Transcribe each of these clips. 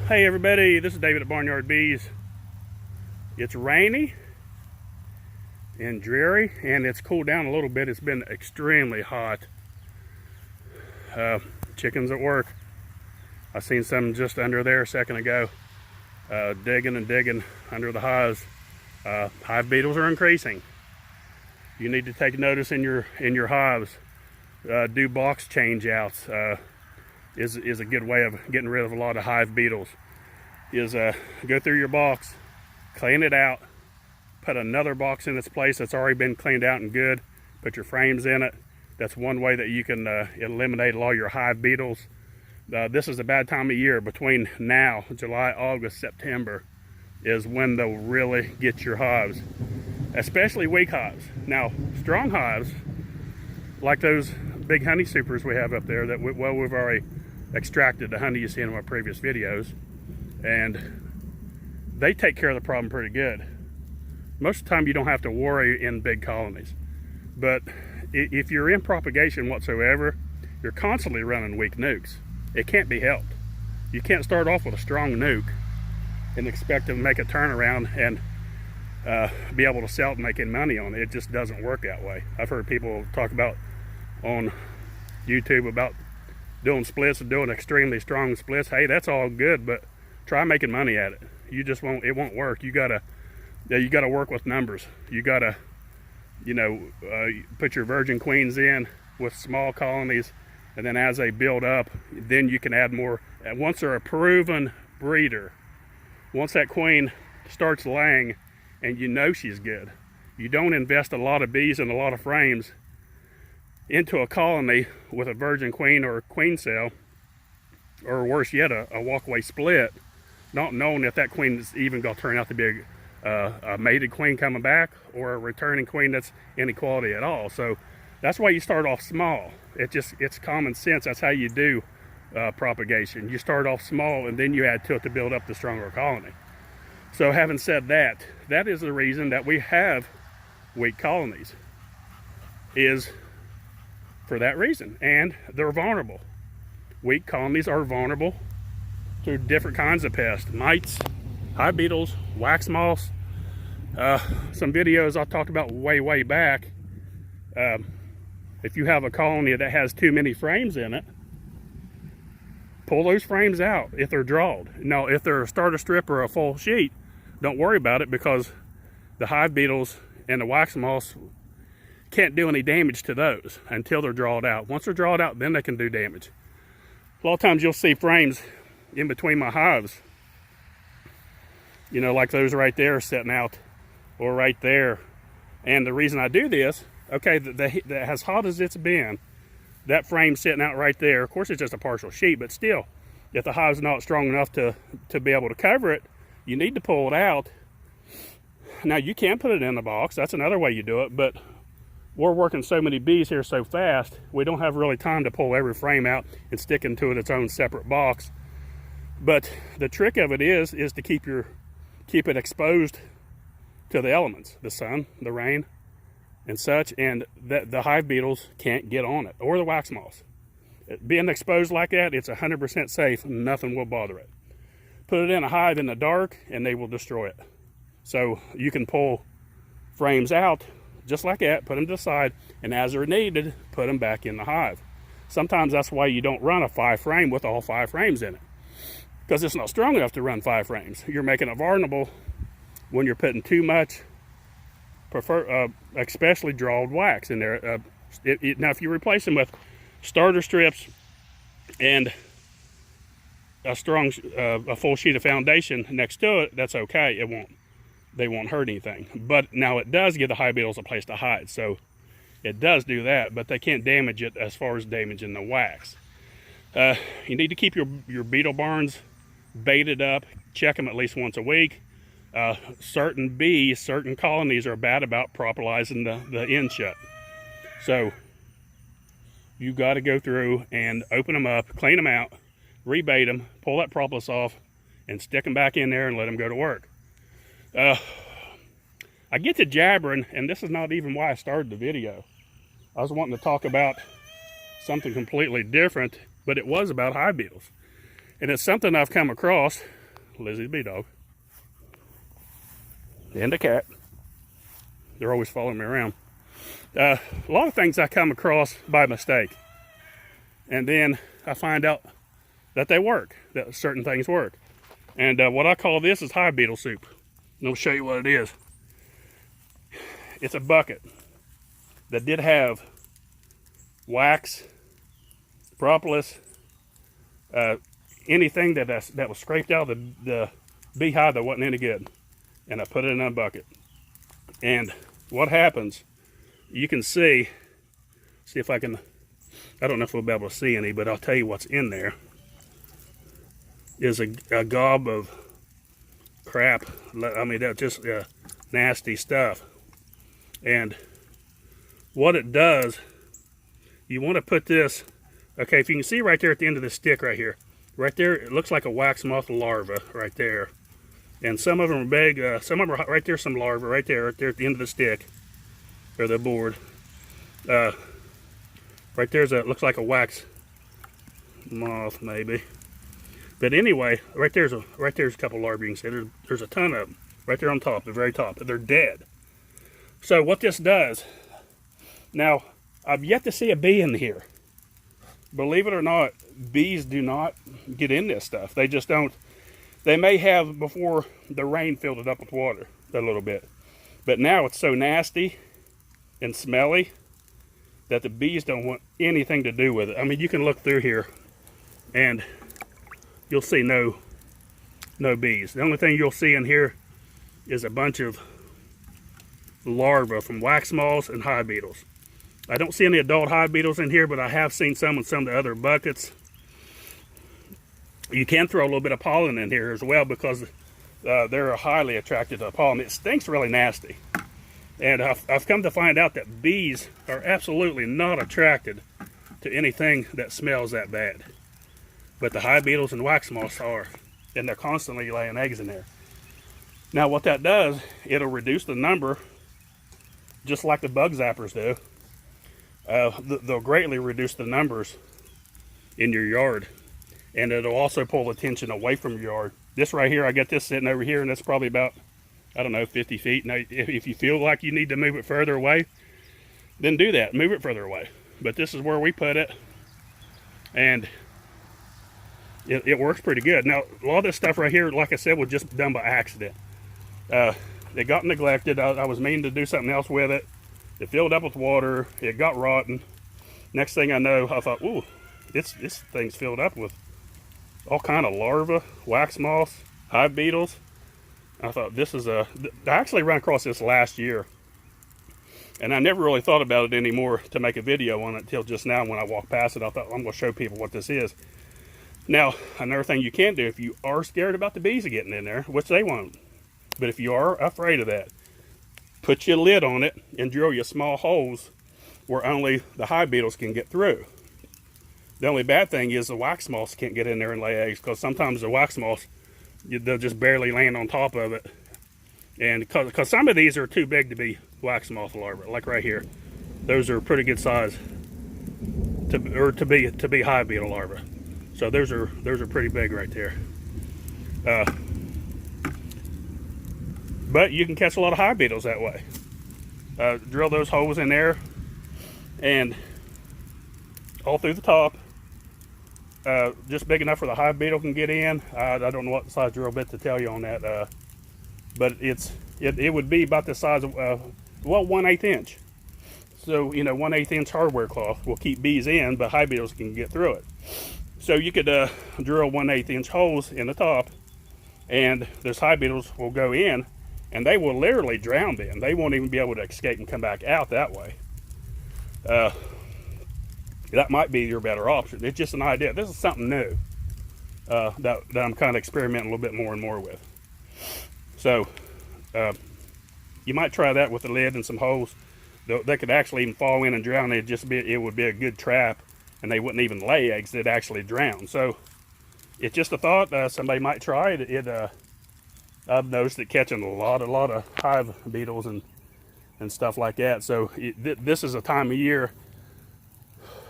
Hey everybody, this is David at Barnyard Bees. It's rainy and dreary, and it's cooled down a little bit. It's been extremely hot. Chickens at work. I seen some just under there a second ago, digging and digging under the hives. Hive beetles are increasing. You need to take notice in your hives. Do box change outs. Is a good way of getting rid of a lot of hive beetles. Is go through your box, clean it out, put another box in its place that's already been cleaned out and good, put your frames in it. That's one way that you can eliminate a lot of your hive beetles. This is a bad time of year. Between now, July, August, September, is when they'll really get your hives, especially weak hives. Now, strong hives, like those big honey supers we have up there that we've already extracted the honey you see in my previous videos, and they take care of the problem pretty good. Most of the time you don't have to worry in big colonies, but if you're in propagation whatsoever, you're constantly running weak nukes. It can't be helped. You can't start off with a strong nuke and expect to make a turnaround and be able to sell it and make money on it. It just doesn't work that way. I've heard people talk about on YouTube about doing splits and doing extremely strong splits. Hey, that's all good, but try making money at it. You just won't. It won't work. You gotta work with numbers. You gotta, put your virgin queens in with small colonies, and then as they build up, then you can add more. And once they're a proven breeder, once that queen starts laying, and you know she's good, you don't invest a lot of bees and a lot of frames into a colony with a virgin queen or a queen cell, or worse yet, a walkaway split, not knowing if that queen is even going to turn out to be a mated queen coming back or a returning queen that's any quality at all. So that's why you start off small. It's common sense. That's how you do propagation. You start off small and then you add to it to build up the stronger colony. So having said that, that is the reason that we have weak colonies, is for that reason. And they're vulnerable. Weak colonies are vulnerable to different kinds of pests: mites, hive beetles, wax moths. Some videos I talked about way back. If you have a colony that has too many frames in it, pull those frames out if they're drawed. Now, if they're a starter strip or a full sheet, don't worry about it, because the hive beetles and the wax moths can't do any damage to those until they're drawed out. Once they're drawed out, then they can do damage. A lot of times you'll see frames in between my hives, like those right there sitting out, or right there. And the reason I do this, okay, as hot as it's been, that frame sitting out right there, of course it's just a partial sheet, but still, if the hive's not strong enough to be able to cover it, you need to pull it out. Now, you can put it in the box. That's another way you do it, but we're working so many bees here so fast, we don't have really time to pull every frame out and stick into its own separate box. But the trick of it is to keep it exposed to the elements, the sun, the rain, and such, and the hive beetles can't get on it, or the wax moths. Being exposed like that, it's 100% safe. Nothing will bother it. Put it in a hive in the dark, and they will destroy it. So you can pull frames out just like that, put them to the side, and as they're needed, put them back in the hive. Sometimes that's why you don't run a 5 frame with all 5 frames in it, because it's not strong enough to run 5 frames. You're making it vulnerable when you're putting too much, especially drawed wax in there. Now, if you replace them with starter strips and a full sheet of foundation next to it, that's okay. They won't hurt anything. But now it does give the hive beetles a place to hide, so it does do that, but they can't damage it as far as damaging the wax. You need to keep your beetle barns baited up. Check them at least once a week. Certain colonies are bad about propallizing the end shut. So you got to go through and open them up, clean them out, rebait them, pull that propallus off, and stick them back in there and let them go to work. I get to jabbering, and this is not even why I started the video. I was wanting to talk about something completely different, but it was about hive beetles. And it's something I've come across. Lizzie the bee dog. And the cat. They're always following me around. A lot of things I come across by mistake. And then I find out that they work, that certain things work. And what I call this is hive beetle soup. And I'll show you what it is. It's a bucket that did have wax, propolis, anything that was scraped out of the beehive that wasn't any good. And I put it in a bucket. And what happens, you can see if I can, I don't know if we'll be able to see any, but I'll tell you what's in there. Is a gob of crap. I mean, that's just nasty stuff. And what it does, you want to put this, okay, if you can see right there at the end of the stick right here, right there, it looks like a wax moth larva right there. And some of them are big, some of them are right there, some larvae right there at the end of the stick, or the board. Right there's a, looks like a wax moth maybe. But anyway, right there's a couple larvae. You can see there's a ton of them right there on top, the very top. They're dead. So what this does, now I've yet to see a bee in here. Believe it or not, bees do not get in this stuff. They just don't. They may have before the rain filled it up with water a little bit. But now it's so nasty and smelly that the bees don't want anything to do with it. I mean, you can look through here and you'll see no bees. The only thing you'll see in here is a bunch of larvae from wax moths and hive beetles. I don't see any adult hive beetles in here, but I have seen some in some of the other buckets. You can throw a little bit of pollen in here as well because they're highly attracted to pollen. It stinks really nasty. And I've come to find out that bees are absolutely not attracted to anything that smells that bad. But the hive beetles and wax moths are, and they're constantly laying eggs in there. Now what that does, it'll reduce the number, just like the bug zappers do. They'll greatly reduce the numbers in your yard. And it'll also pull attention away from your yard. This right here, I got this sitting over here, and it's probably about, I don't know, 50 feet. Now, if you feel like you need to move it further away, then do that. Move it further away. But this is where we put it. And it works pretty good. Now, a lot of this stuff right here, like I said, was just done by accident. It got neglected. I was meaning to do something else with it. It filled up with water. It got rotten. Next thing I know, I thought, ooh, this thing's filled up with all kind of larvae, wax moths, hive beetles. I thought this is I actually ran across this last year. And I never really thought about it anymore to make a video on it until just now when I walked past it. I thought, I'm going to show people what this is. Now, another thing you can do if you are scared about the bees getting in there, which they won't, but if you are afraid of that, put your lid on it and drill your small holes where only the hive beetles can get through. The only bad thing is the wax moths can't get in there and lay eggs because sometimes the wax moths, they'll just barely land on top of it. And because some of these are too big to be wax moth larvae, like right here. Those are pretty good size to be hive beetle larvae. So those are pretty big right there. But you can catch a lot of hive beetles that way. Drill those holes in there and all through the top. Just big enough where the hive beetle can get in. I don't know what size drill bit to tell you on that, but it would be about the size of well, 1/8 inch. So 1/8 inch hardware cloth will keep bees in, but hive beetles can get through it. So you could drill 1/8 inch holes in the top, and those hive beetles will go in, and they will literally drown them. They won't even be able to escape and come back out that way. That might be your better option. It's just an idea. This is something new that I'm kind of experimenting a little bit more and more with. So you might try that with the lid and some holes. They could actually even fall in and drown. It would be a good trap, and they wouldn't even lay eggs. They'd actually drown. So it's just a thought. Somebody might try it. I've noticed it catching a lot of hive beetles and stuff like that. So this is a time of year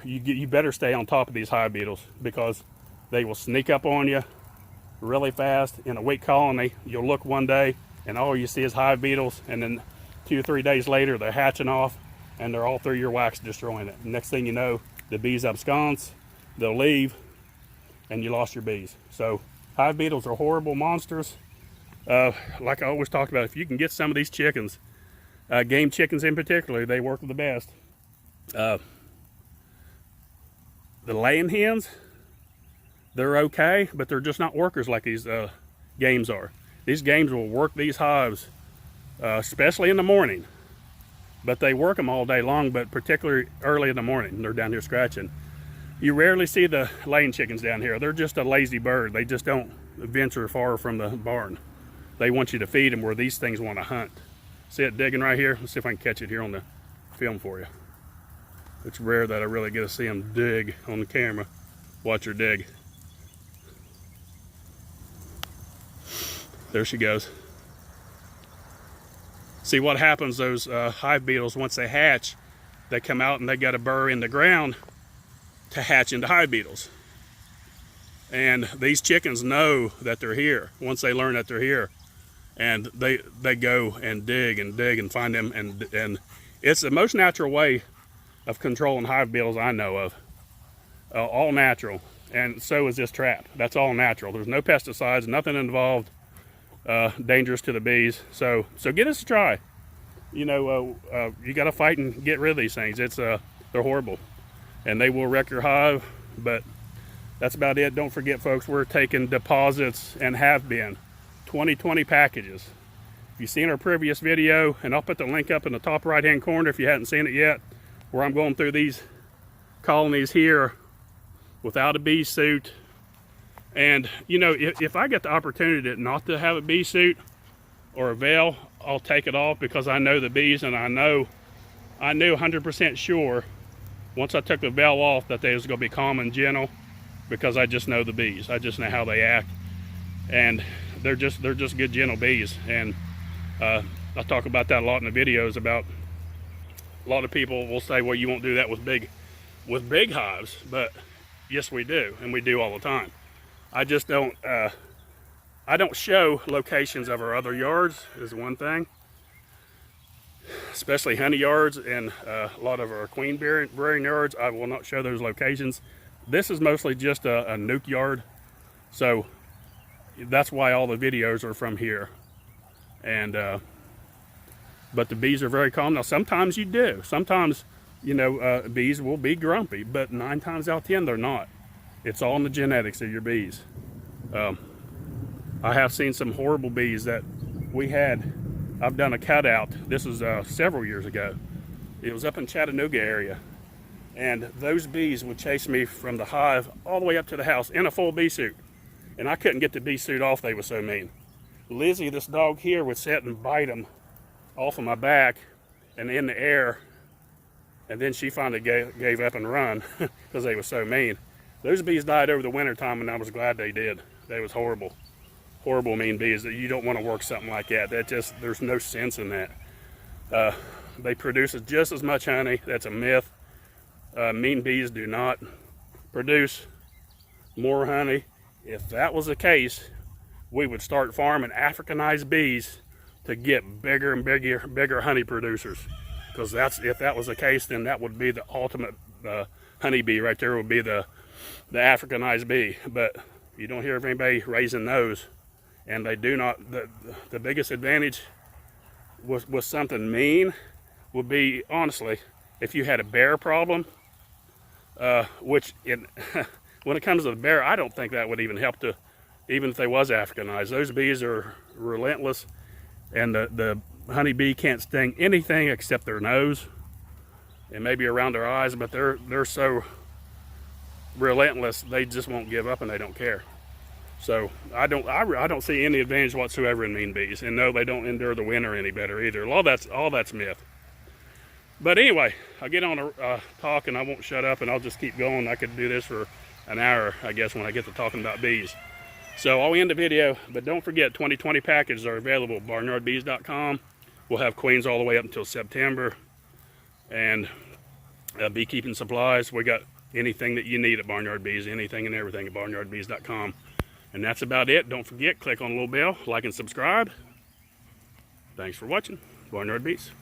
you better stay on top of these hive beetles because They will sneak up on you really fast. In a weak colony, you'll look one day and all you see is hive beetles, and then 2 or 3 days later they're hatching off and they're all through your wax destroying it. Next thing you know, the bees abscond, they'll leave, and you lost your bees. So hive beetles are horrible monsters. Like I always talk about, if you can get some of these chickens, game chickens in particular, they work the best. The laying hens, they're okay, but they're just not workers like these games are. These games will work these hives, especially in the morning, but they work them all day long, but particularly early in the morning. They're down here scratching. You rarely see the laying chickens down here. They're just a lazy bird. They just don't venture far from the barn. They want you to feed them where these things want to hunt. See it digging right here? Let's see if I can catch it here on the film for you. It's rare that I really get to see them dig on the camera. Watch her dig. There she goes. See what happens, those hive beetles, once they hatch, they come out and they got to burrow in the ground to hatch into hive beetles. And these chickens know that they're here once they learn that they're here. And they go and dig and find them, and it's the most natural way of controlling hive beetles I know of. All natural. And so is this trap. That's all natural. There's no pesticides, nothing involved. Dangerous to the bees. So give this a try. You know, you got to fight and get rid of these things. They're horrible, and they will wreck your hive. But that's about it. Don't forget, folks, we're taking deposits and have been 2020 packages. If you've seen our previous video, and I'll put the link up in the top right hand corner if you hadn't seen it yet, where I'm going through these colonies here without a bee suit. And you know, if I get the opportunity not to have a bee suit or a veil, I'll take it off, because I know the bees, and I knew 100% sure once I took the veil off that they was going to be calm and gentle, because I just know the bees. I just know how they act, and they're just good, gentle bees. And I talk about that a lot in the videos. About a lot of people will say, well, you won't do that with big hives, but yes, we do, and we do all the time. I just don't, I don't show locations of our other yards, is one thing. Especially honey yards and a lot of our queen bearing yards, I will not show those locations. This is mostly just a nuke yard, so that's why all the videos are from here. And, but the bees are very calm. Now, sometimes you do. Sometimes, you know, bees will be grumpy, but 9 times out of 10, they're not. It's all in the genetics of your bees. I have seen some horrible bees that we had. I've done a cutout. This was several years ago. It was up in Chattanooga area. And those bees would chase me from the hive all the way up to the house in a full bee suit. And I couldn't get the bee suit off, they were so mean. Lizzie, this dog here, would sit and bite them off of my back and in the air. And then she finally gave up and run because they were so mean. Those bees died over the winter time, and I was glad they did. They was horrible, horrible mean bees. That you don't want to work something like that. That just, there's no sense in that. They produce just as much honey. That's a myth. Mean bees do not produce more honey. If that was the case, we would start farming Africanized bees to get bigger and bigger honey producers. Because if that was the case, then that would be the ultimate honey bee right there. Would be the Africanized bee. But you don't hear of anybody raising those, and they do not. The biggest advantage with something mean would be, honestly, if you had a bear problem, when it comes to the bear, I don't think that would even help to, even if they was Africanized. Those bees are relentless, and the honeybee can't sting anything except their nose and maybe around their eyes, but they're so relentless, they just won't give up, and they don't care. So I don't see any advantage whatsoever in mean bees. And no, they don't endure the winter any better either. All that's myth. But anyway, I'll get on a talk, and I won't shut up, and I'll just keep going. I could do this for an hour, I guess, when I get to talking about bees. So I'll end the video, but don't forget, 2020 packages are available at barnyardbees.com. We'll have queens all the way up until September. And beekeeping supplies, we got anything that you need at Barnyard Bees, anything and everything at barnyardbees.com. And that's about it. Don't forget, click on the little bell, like and subscribe. Thanks for watching. Barnyard Bees.